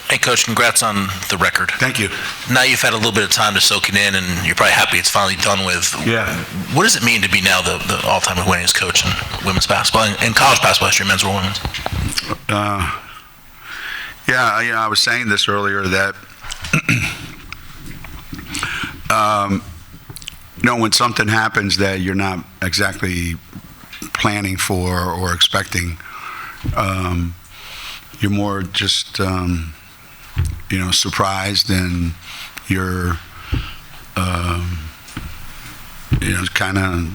Hey, Coach, congrats on the record. Thank you. Now you've had a little bit of time to soak it in, and you're probably happy it's finally done with. Yeah. What does it mean to be now the all-time winningest coach in women's basketball, and college basketball, history, men's or women's? I was saying this earlier that, when something happens that you're not exactly planning for or expecting, you're more just, surprised, and you're, kind of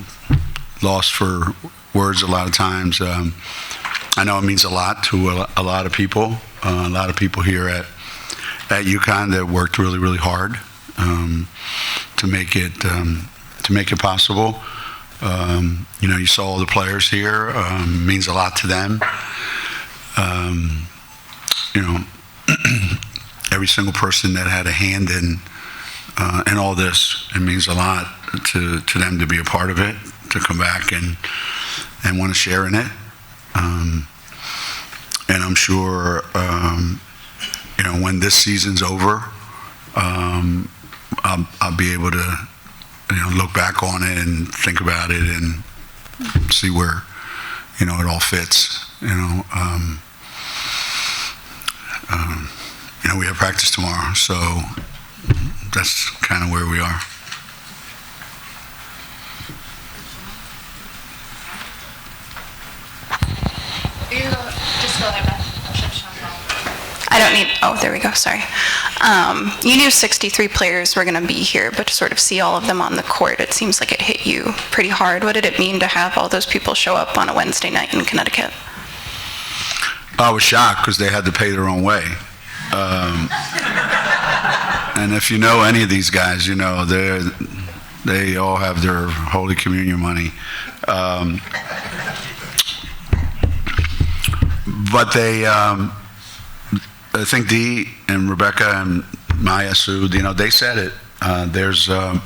lost for words a lot of times. I know it means a lot to a lot of people. A lot of people here at UConn that worked really, really hard to make it possible. You saw all the players here. Means a lot to them. Every single person that had a hand in all this, it means a lot to them to be a part of it, to come back and want to share in it. And I'm sure, when this season's over, I'll be able to, look back on it and think about it and see where, it all fits. We have practice tomorrow, so that's kind of where we are. I don't need, there we go, sorry. You knew 63 players were going to be here, but to sort of see all of them on the court, it seems like it hit you pretty hard. What did it mean to have all those people show up on a Wednesday night in Connecticut? I was shocked because they had to pay their own way. And if you know any of these guys, they all have their Holy Communion money. But they, I think Dee and Rebecca and Maya Sue, they said it. There's a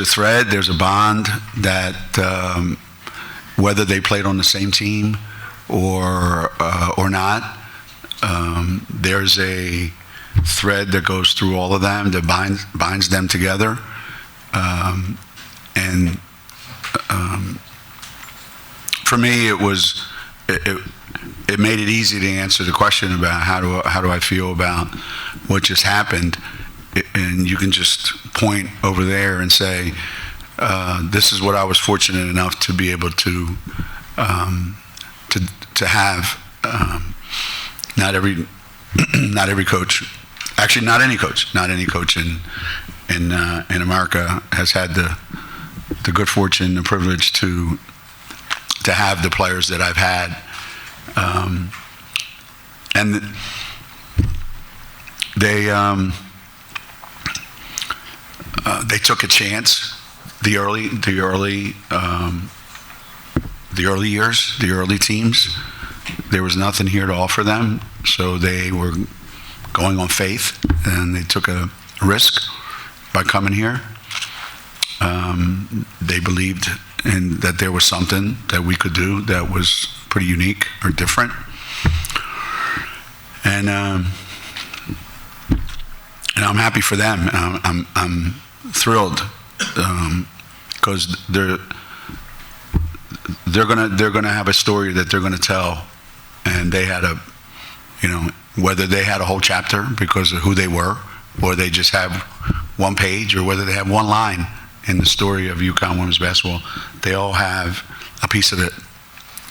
thread, there's a bond that whether they played on the same team or not, there's a thread that goes through all of them that binds them together. And for me, it made it easy to answer the question about how do I feel about what just happened, and you can just point over there and say, this is what I was fortunate enough to be able to have. Not every coach, actually not any coach in America has had the good fortune, the privilege to have the players that I've had. And they took a chance. The early years, the early teams, there was nothing here to offer them, so they were going on faith, and they took a risk by coming here. They believed that there was something that we could do that was pretty unique or different. And I'm happy for them. I'm thrilled because they're gonna have a story that they're gonna tell, and they had whether they had a whole chapter because of who they were, or they just have one page, or whether they have one line in the story of UConn women's basketball, they all have a piece of it,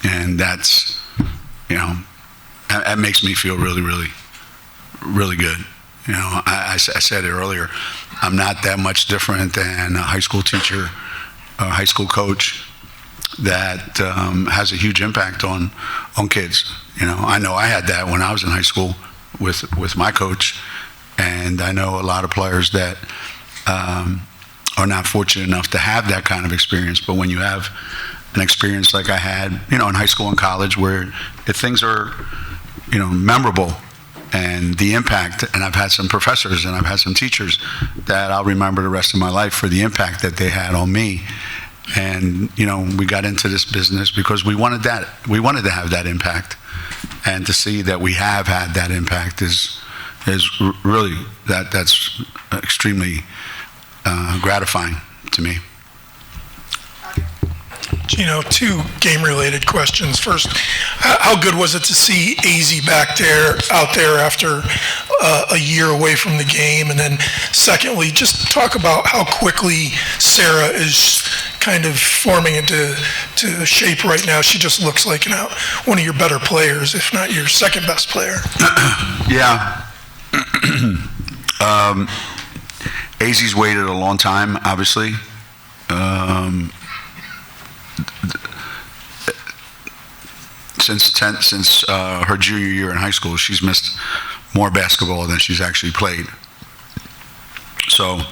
and that's that makes me feel really, really, really good. I said it earlier. I'm not that much different than a high school teacher, a high school coach that has a huge impact on kids. I know I had that when I was in high school with my coach, and I know a lot of players that are not fortunate enough to have that kind of experience. But when you have an experience like I had, in high school and college, where things are, memorable, and the impact, and I've had some professors and I've had some teachers that I'll remember the rest of my life for the impact that they had on me. And, we got into this business because we wanted that. We wanted to have that impact. And to see that we have had that impact is really, that's extremely gratifying to me. Geno, two game-related questions. First, how good was it to see AZ out there after a year away from the game? And then secondly, just talk about how quickly Sarah is kind of forming into shape right now. She just looks like one of your better players, if not your second best player. Yeah. AZ's waited a long time, obviously. Since her junior year in high school, she's missed more basketball than she's actually played. So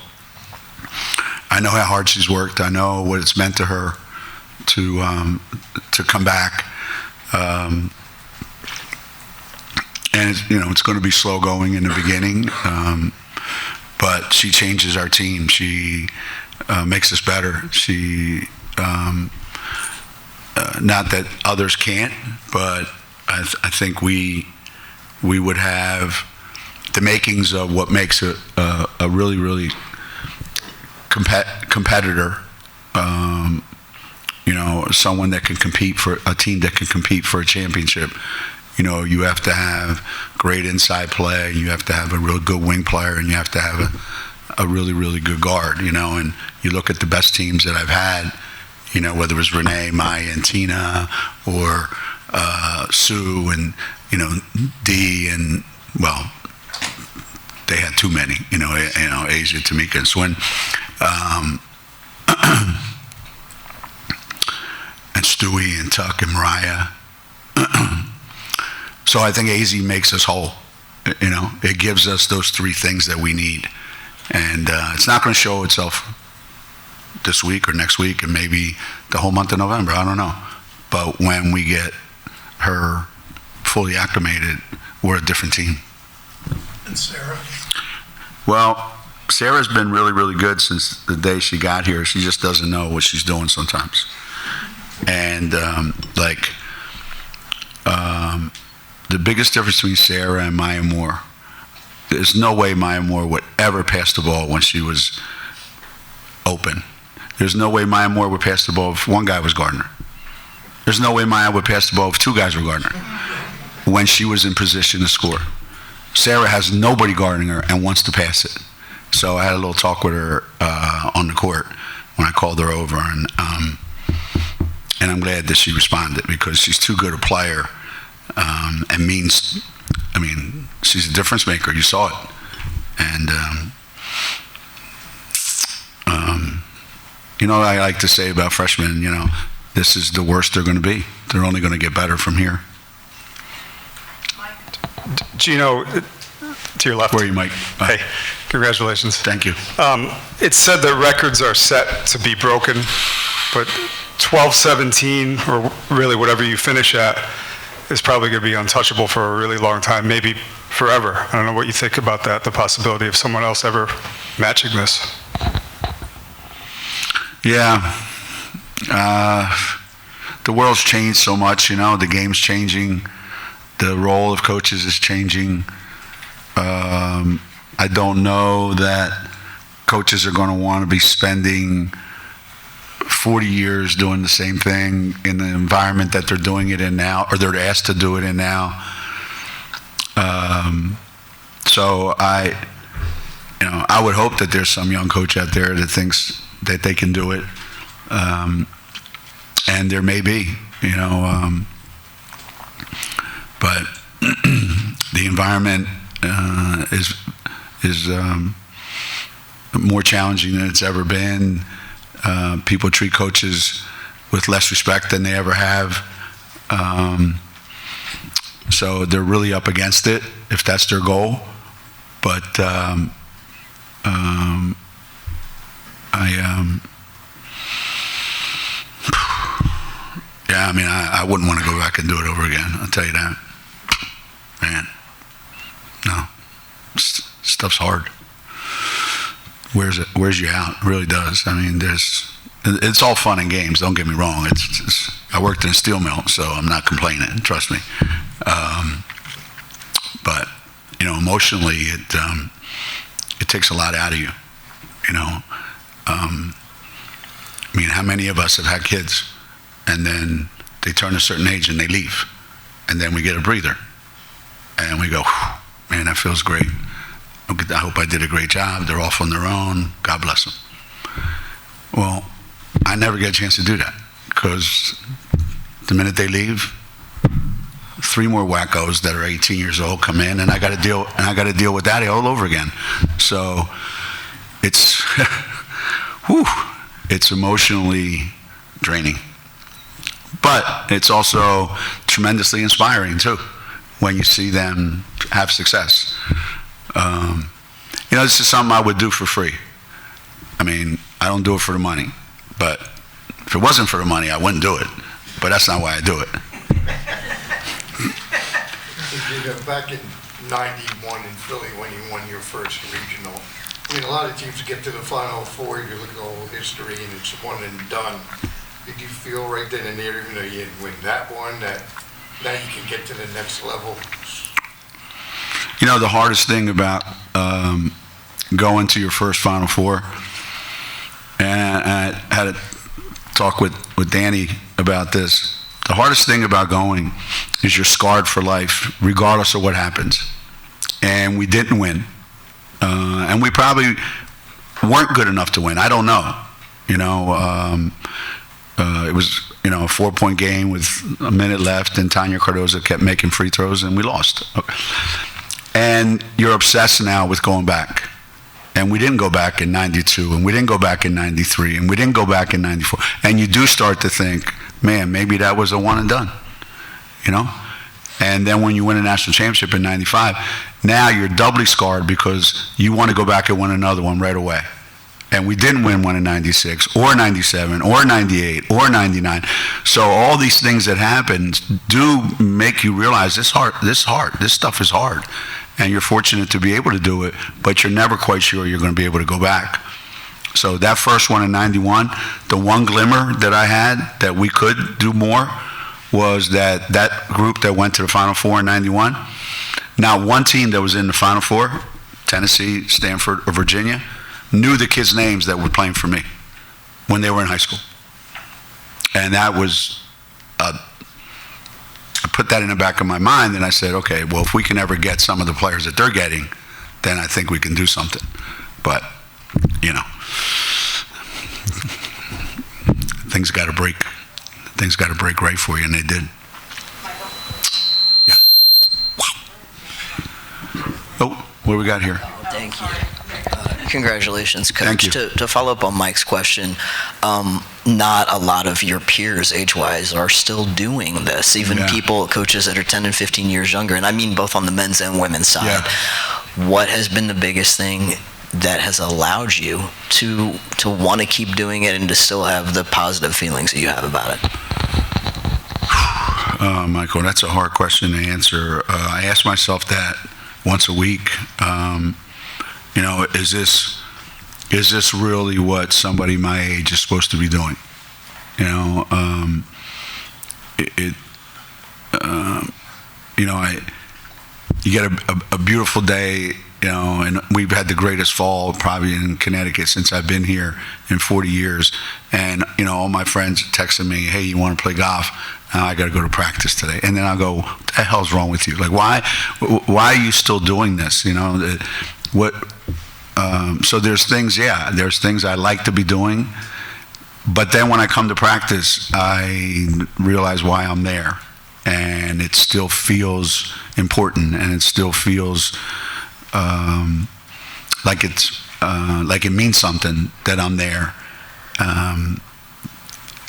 I know how hard she's worked. I know what it's meant to her to come back. And it's going to be slow going in the beginning, but she changes our team. She makes us better. She not that others can't, but I think we would have the makings of what makes a really, really competitor. Someone that can compete for a team that can compete for a championship. You have to have great inside play. You have to have a real good wing player, and you have to have a really, really good guard. And you look at the best teams that I've had. Whether it was Renee, Maya, and Tina, or Sue, and Dee, and they had too many. Asia, Tamika, and Swin, and Stewie, and Tuck, and Mariah. So I think AZ makes us whole. It gives us those three things that we need, and it's not going to show itself this week or next week, and maybe the whole month of November. I don't know. But when we get her fully acclimated, we're a different team. And Sarah? Well, Sarah's been really, really good since the day she got here. She just doesn't know what she's doing sometimes. And the biggest difference between Sarah and Maya Moore, there's no way Maya Moore would ever pass the ball when she was open. There's no way Maya Moore would pass the ball if one guy was guarding her. There's no way Maya would pass the ball if two guys were guarding her when she was in position to score. Sarah has nobody guarding her and wants to pass it. So I had a little talk with her on the court when I called her over, and I'm glad that she responded, because she's too good a player, and she's a difference maker. You saw it. And I like to say about freshmen, this is the worst they're going to be. They're only going to get better from here. Geno, to your left. Where are you, Mike? Hey, congratulations. Thank you. It's said that records are set to be broken, but 12-17, or really whatever you finish at, is probably going to be untouchable for a really long time, maybe forever. I don't know what you think about that, the possibility of someone else ever matching this. Yeah. The world's changed so much, the game's changing. The role of coaches is changing. I don't know that coaches are going to want to be spending 40 years doing the same thing in the environment that they're doing it in now, or they're asked to do it in now. So I would hope that there's some young coach out there that thinks that they can do it. And there may be, but the environment is more challenging than it's ever been. People treat coaches with less respect than they ever have. So they're really up against it if that's their goal. But I wouldn't want to go back and do it over again. I'll tell you that. Man, no. Stuff's hard. Wears you out. It really does. It's all fun and games. Don't get me wrong. I worked in a steel mill, so I'm not complaining. Trust me. But emotionally, it takes a lot out of you. I mean, how many of us have had kids, and then they turn a certain age and they leave, and then we get a breather, and we go, man, that feels great. I hope I did a great job. They're off on their own. God bless them. Well, I never get a chance to do that, because the minute they leave, 3 more wackos that are 18 years old come in, and I got to deal with that all over again. So it's it's emotionally draining, but it's also tremendously inspiring too when you see them have success. This is something I would do for free. I mean, I don't do it for the money, but if it wasn't for the money, I wouldn't do it. But that's not why I do it. Back in '91 in Philly, when you won your first regional, I mean, a lot of teams get to the Final Four, you look at the whole history, and it's one and done. Did you feel right then and there, even though you didn't win that one, that now you can get to the next level? The hardest thing about going to your first Final Four, and I had a talk with Danny about this, the hardest thing about going is you're scarred for life, regardless of what happens. And we didn't win. And we probably weren't good enough to win. I don't know. It was, a 4-point game with a minute left, and Tanya Cardoza kept making free throws, and we lost. And you're obsessed now with going back. And we didn't go back in '92, and we didn't go back in '93, and we didn't go back in '94. And you do start to think, man, maybe that was a one and done, And then when you win a national championship in '95, now you're doubly scarred because you want to go back and win another one right away. And we didn't win one in '96 or '97 or '98 or '99. So all these things that happened do make you realize this stuff is hard. And you're fortunate to be able to do it, but you're never quite sure you're going to be able to go back. So that first one in '91, the one glimmer that I had that we could do more was that group that went to the Final Four in '91, not one team that was in the Final Four, Tennessee, Stanford, or Virginia, knew the kids' names that were playing for me when they were in high school. And that was, I put that in the back of my mind, and I said, okay, well, if we can ever get some of the players that they're getting, then I think we can do something. But, things got to break. Things got to break right for you, and they did. Yeah. Oh, what do we got here? Thank you. Congratulations, Coach. Thank you. To follow up on Mike's question, not a lot of your peers, age-wise, are still doing this. Even coaches that are 10 and 15 years younger, and I mean both on the men's and women's side. Yeah. What has been the biggest thing that has allowed you to want to keep doing it and to still have the positive feelings that you have about it? Michael, that's a hard question to answer. I ask myself that once a week. Is this really what somebody my age is supposed to be doing? You get a beautiful day, and we've had the greatest fall probably in Connecticut since I've been here in 40 years. And, all my friends texting me, hey, you want to play golf? I got to go to practice today. And then I'll go, what the hell's wrong with you? Like, why are you still doing this? So there's things I like to be doing. But then when I come to practice, I realize why I'm there. And it still feels important, and it still feels like it means something that I'm there.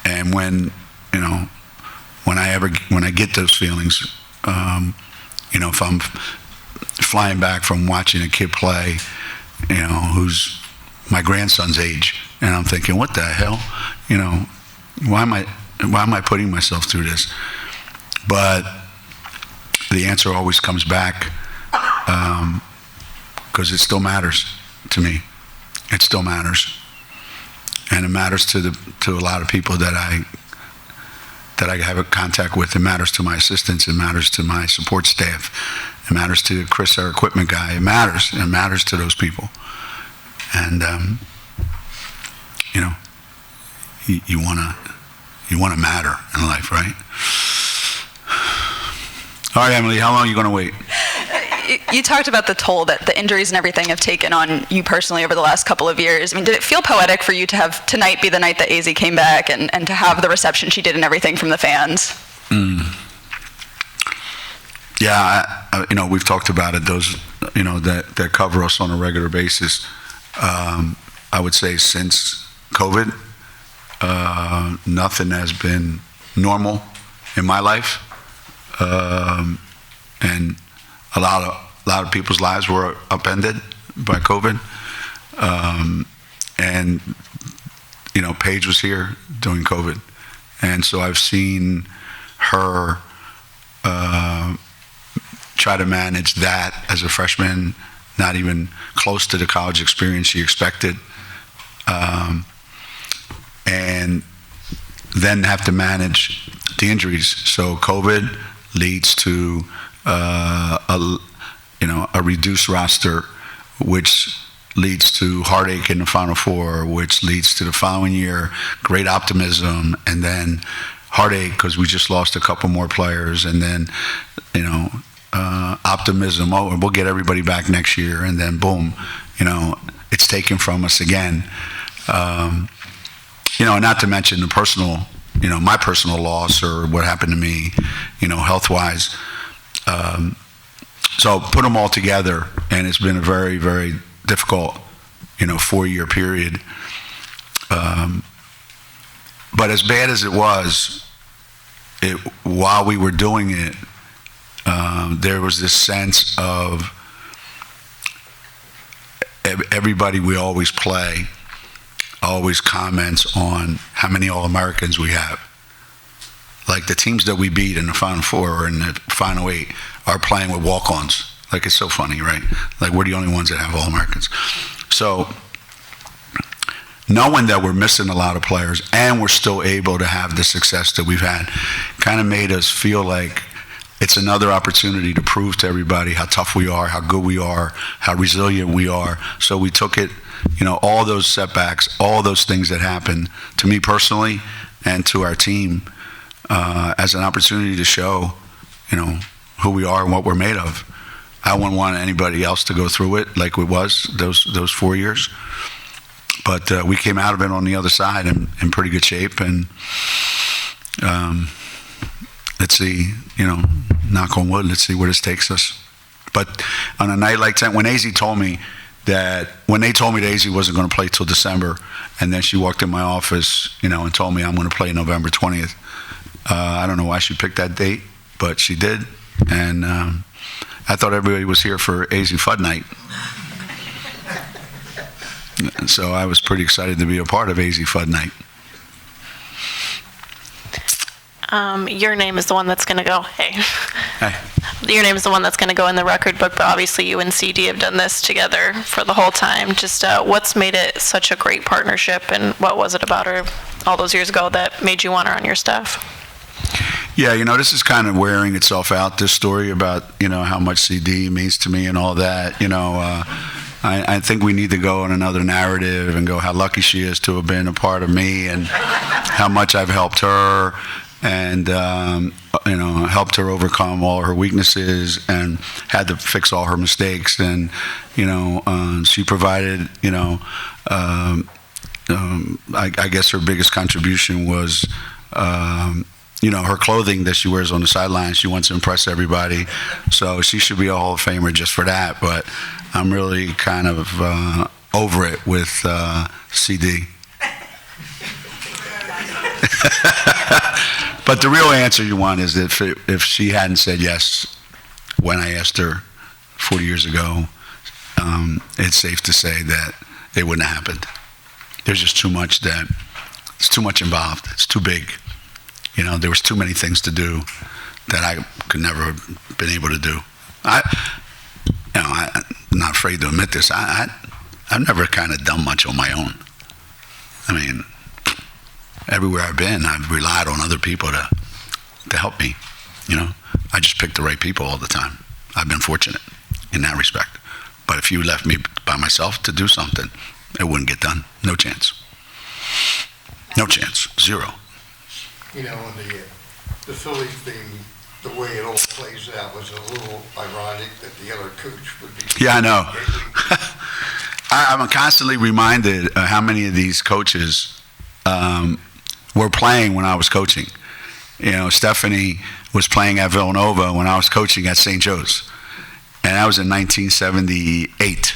And when I get those feelings, if I'm flying back from watching a kid play, who's my grandson's age, and I'm thinking, what the hell, why am I putting myself through this? But the answer always comes back, because it still matters to me. It still matters. And it matters to a lot of people that I have a contact with. It matters to my assistants. It matters to my support staff. It matters to Chris, our equipment guy. It matters to those people. And you want to matter in life, right? All right, Emily, how long are you going to wait? You talked about the toll that the injuries and everything have taken on you personally over the last couple of years. I mean, did it feel poetic for you to have tonight be the night that AZ came back and to have the reception she did and everything from the fans? Yeah, we've talked about it. Those, that cover us on a regular basis. I would say since COVID, nothing has been normal in my life, and a lot of people's lives were upended by COVID. And Paige was here during COVID, and so I've seen her try to manage that as a freshman, not even close to the college experience she expected, and then have to manage the injuries. So COVID leads to a reduced roster, which leads to heartache in the Final Four, which leads to the following year great optimism, and then heartache because we just lost a couple more players, and then optimism. Oh, we'll get everybody back next year, and then boom, it's taken from us again. And not to mention the personal, my personal loss or what happened to me, health-wise. So put them all together, and it's been a very, very difficult, 4-year period. But as bad as it was, while we were doing it, there was this sense of everybody we always play always comments on how many All-Americans we have. Like the teams that we beat in the Final Four or in the Final 8 are playing with walk-ons. Like, it's so funny, right? Like, we're the only ones that have All-Americans. So knowing that we're missing a lot of players and we're still able to have the success that we've had kind of made us feel like it's another opportunity to prove to everybody how tough we are, how good we are, how resilient we are. So we took it, all those setbacks, all those things that happened to me personally and to our team as an opportunity to show, who we are and what we're made of. I wouldn't want anybody else to go through it like it was those 4 years. But we came out of it on the other side in pretty good shape. And let's see, knock on wood, let's see where this takes us. But on a night like that, when AZ told me that AZ wasn't going to play till December, and then she walked in my office, and told me I'm going to play November 20th. I don't know why she picked that date, but she did. And I thought everybody was here for AZ Fud Night. So I was pretty excited to be a part of AZ Fud Night. Your name is the one that's going to go. Hey. Your name is the one that's going to go in the record book, but obviously you and CD have done this together for the whole time. Just what's made it such a great partnership, and what was it about her all those years ago that made you want her on your staff? Yeah, this is kind of wearing itself out, this story about, how much CD means to me and all that. I think we need to go on another narrative and go how lucky she is to have been a part of me and how much I've helped her and, helped her overcome all her weaknesses and had to fix all her mistakes. And, she provided, I guess her biggest contribution was, her clothing that she wears on the sidelines. She wants to impress everybody. So she should be a Hall of Famer just for that. But I'm really kind of over it with CD. But the real answer you want is that if she hadn't said yes when I asked her 40 years ago, it's safe to say that it wouldn't have happened. There's just it's too much involved. It's too big. There was too many things to do that I could never have been able to do. I'm not afraid to admit this. I've never kind of done much on my own. I mean, everywhere I've been, I've relied on other people to help me. I just picked the right people all the time. I've been fortunate in that respect. But if you left me by myself to do something, it wouldn't get done. No chance. No chance. Zero. The Philly thing, the way it all plays out was a little ironic that the other coach would be. Yeah, I know. I'm constantly reminded of how many of these coaches were playing when I was coaching. Stephanie was playing at Villanova when I was coaching at St. Joe's. And that was in 1978.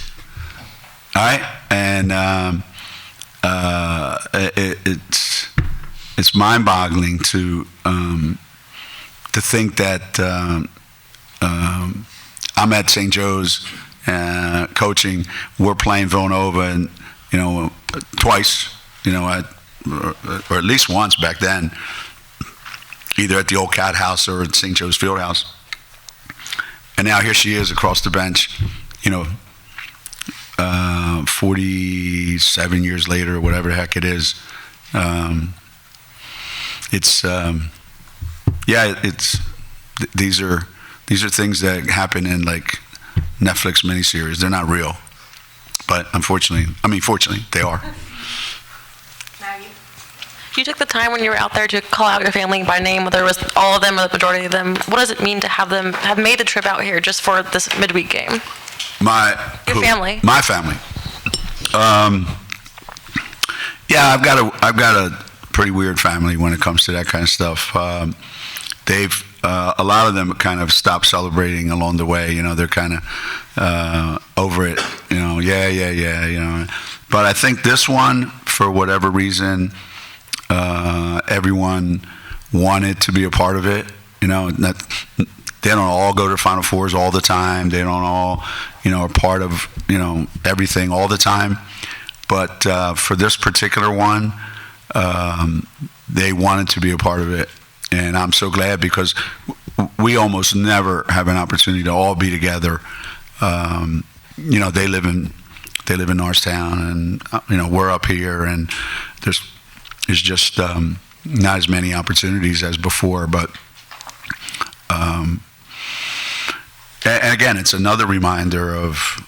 All right? And it's mind-boggling to think that I'm at St. Joe's coaching. We're playing Villanova, and twice, or at least once back then, either at the old Cat House or at St. Joe's Fieldhouse. And now here she is across the bench, 47 years later, or whatever the heck it is. These are things that happen in like Netflix miniseries. They're not real, but fortunately, they are. You took the time when you were out there to call out your family by name, whether it was all of them or the majority of them. What does it mean to have them have made the trip out here just for this midweek game? Your family. My family. Yeah, I've got a pretty weird family when it comes to that kind of stuff. They've a lot of them kind of stopped celebrating along the way. They're kind of over it. Yeah. But I think this one, for whatever reason, everyone wanted to be a part of it. They don't all go to Final Fours all the time. They don't all, are part of, everything all the time. But for this particular one, they wanted to be a part of it. And I'm so glad because we almost never have an opportunity to all be together. They live in Norristown, and we're up here, and there's just not as many opportunities as before. But and again, it's another reminder of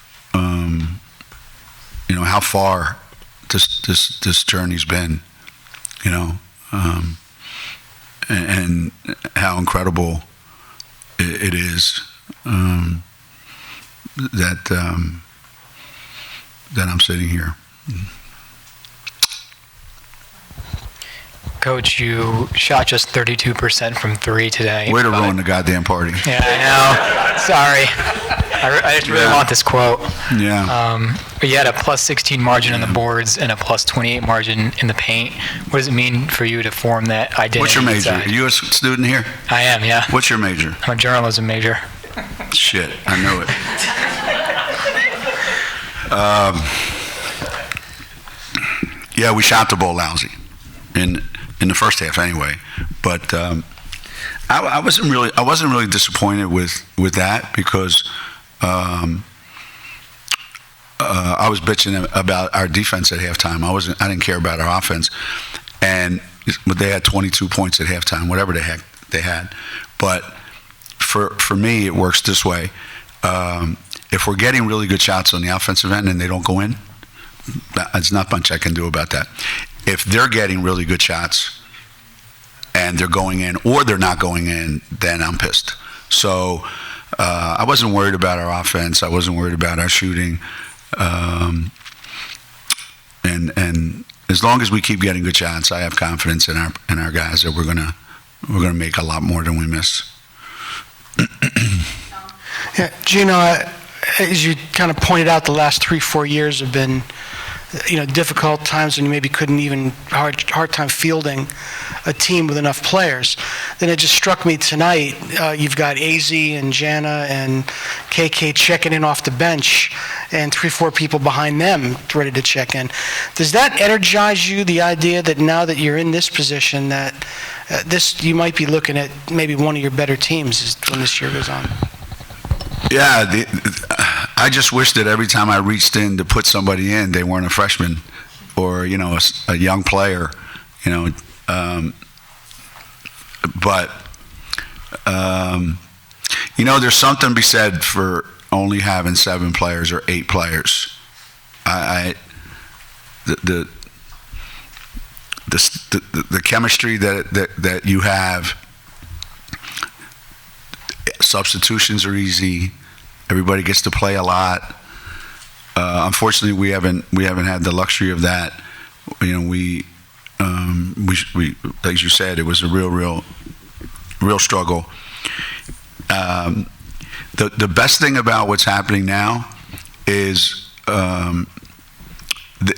how far this journey's been, and how incredible it is that I'm sitting here. Coach, you shot just 32% from three today. Way to ruin the goddamn party. Yeah, I know. Sorry. I just really want this quote. Yeah. But you had a plus 16 margin on the boards and a plus 28 margin in the paint. What does it mean for you to form that identity? What's your major? inside? Are you a student here? I am, yeah. What's your major? I'm a journalism major. Shit, I know it. Yeah, we shot the ball lousy in the first half anyway. But I wasn't really disappointed with that because I was bitching about our defense at halftime. I didn't care about our offense, but they had 22 points at halftime, whatever the heck they had. But for me, it works this way. If we're getting really good shots on the offensive end and they don't go in, there's not much I can do about that. If they're getting really good shots and they're going in or they're not going in, then I'm pissed. So I wasn't worried about our offense. I wasn't worried about our shooting. And as long as we keep getting good shots, I have confidence in our guys that we're gonna make a lot more than we miss. Yeah, Geno, as you kind of pointed out, the last 3-4 years have been, difficult times when you maybe couldn't even hard time fielding a team with enough players. Then it just struck me tonight, you've got AZ and Jana and KK checking in off the bench and 3-4 people behind them ready to check in. Does that energize you, the idea that now that you're in this position that you might be looking at maybe one of your better teams when this year goes on? Yeah, I just wish that every time I reached in to put somebody in, they weren't a freshman, or a young player, but there's something to be said for only having 7 players or 8 players. The chemistry that you have. Substitutions are easy. Everybody gets to play a lot. Unfortunately, we haven't had the luxury of that. We as you said, it was a real struggle. The best thing about what's happening now is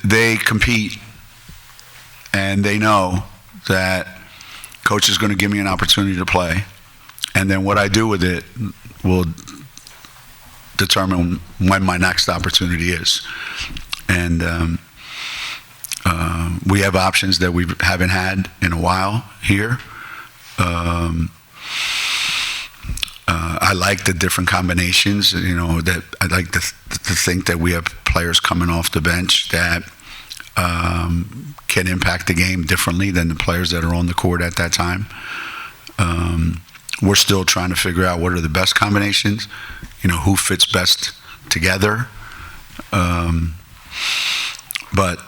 they compete, and they know that coach is going to give me an opportunity to play, and then what I do with it will determine when my next opportunity is. And we have options that we haven't had in a while here. I like the different combinations, that I like to think that we have players coming off the bench that can impact the game differently than the players that are on the court at that time. We're still trying to figure out what are the best combinations, who fits best together. But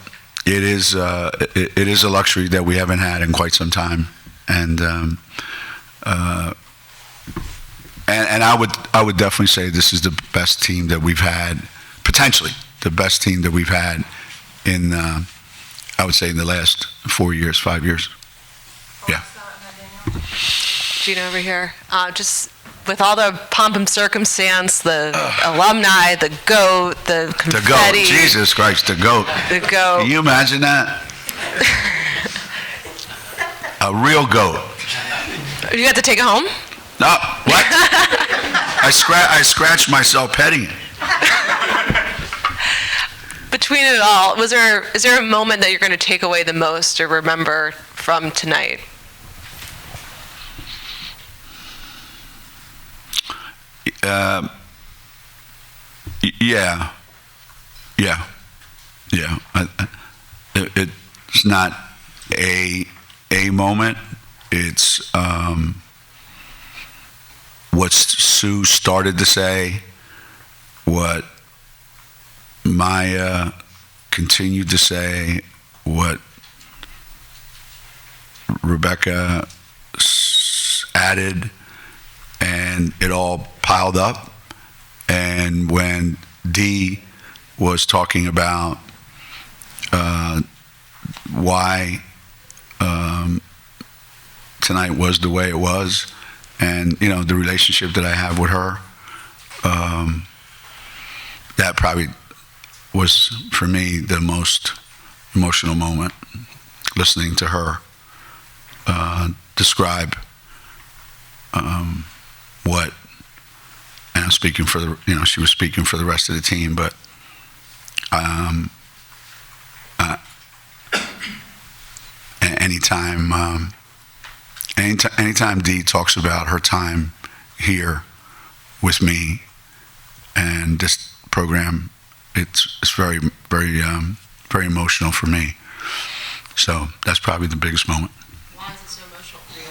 it is a luxury that we haven't had in quite some time, and I would definitely say this is the best team that we've had, potentially the best team that we've had in I would say in the last 4 years, 5 years. Yeah. Geno over here. Just with all the pomp and circumstance, the alumni, the GOAT, the confetti. The GOAT, Jesus Christ, the GOAT. The GOAT. Can you imagine that? A real GOAT. You got to take it home? No, what? I scratched myself petting it. Between it all, is there a moment that you're going to take away the most or remember from tonight? Yeah. It's not a moment. It's what Sue started to say, what Maya continued to say, what Rebecca added, and it all piled up. And when Dee was talking about why tonight was the way it was, and the relationship that I have with her, that probably was for me the most emotional moment, listening to her describe what, and I'm speaking for the, she was speaking for the rest of the team, but anytime Dee talks about her time here with me and this program, it's very, very, very emotional for me. So that's probably the biggest moment. Why is it so emotional for you?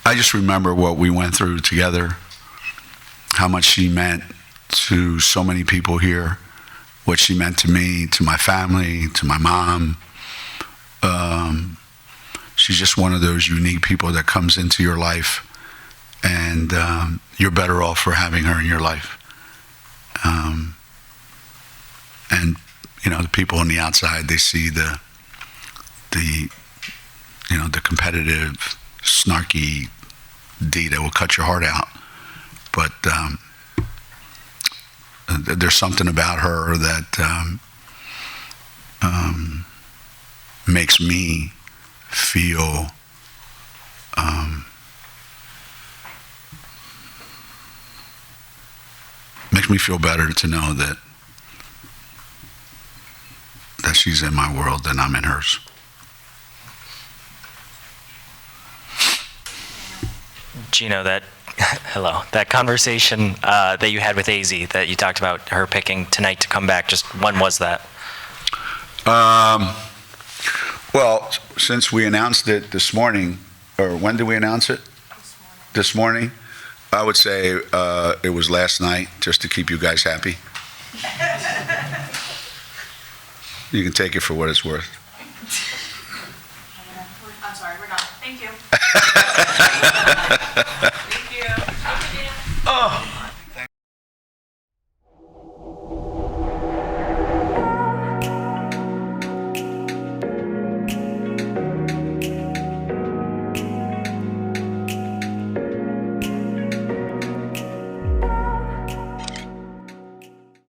I just remember what we went through together, how much she meant to so many people here, what she meant to me, to my family, to my mom. She's just one of those unique people that comes into your life, and you're better off for having her in your life. And the people on the outside, they see the competitive, snarky Dee that will cut your heart out. But there's something about her that makes me feel better to know that she's in my world and I'm in hers. Geno, that Hello. That conversation that you had with AZ, that you talked about her picking tonight to come back, just when was that? Well, since we announced it this morning, or when did we announce it? This morning. I would say it was last night, just to keep you guys happy. You can take it for what it's worth. I'm sorry, we're done. Thank you. Thank you. Oh.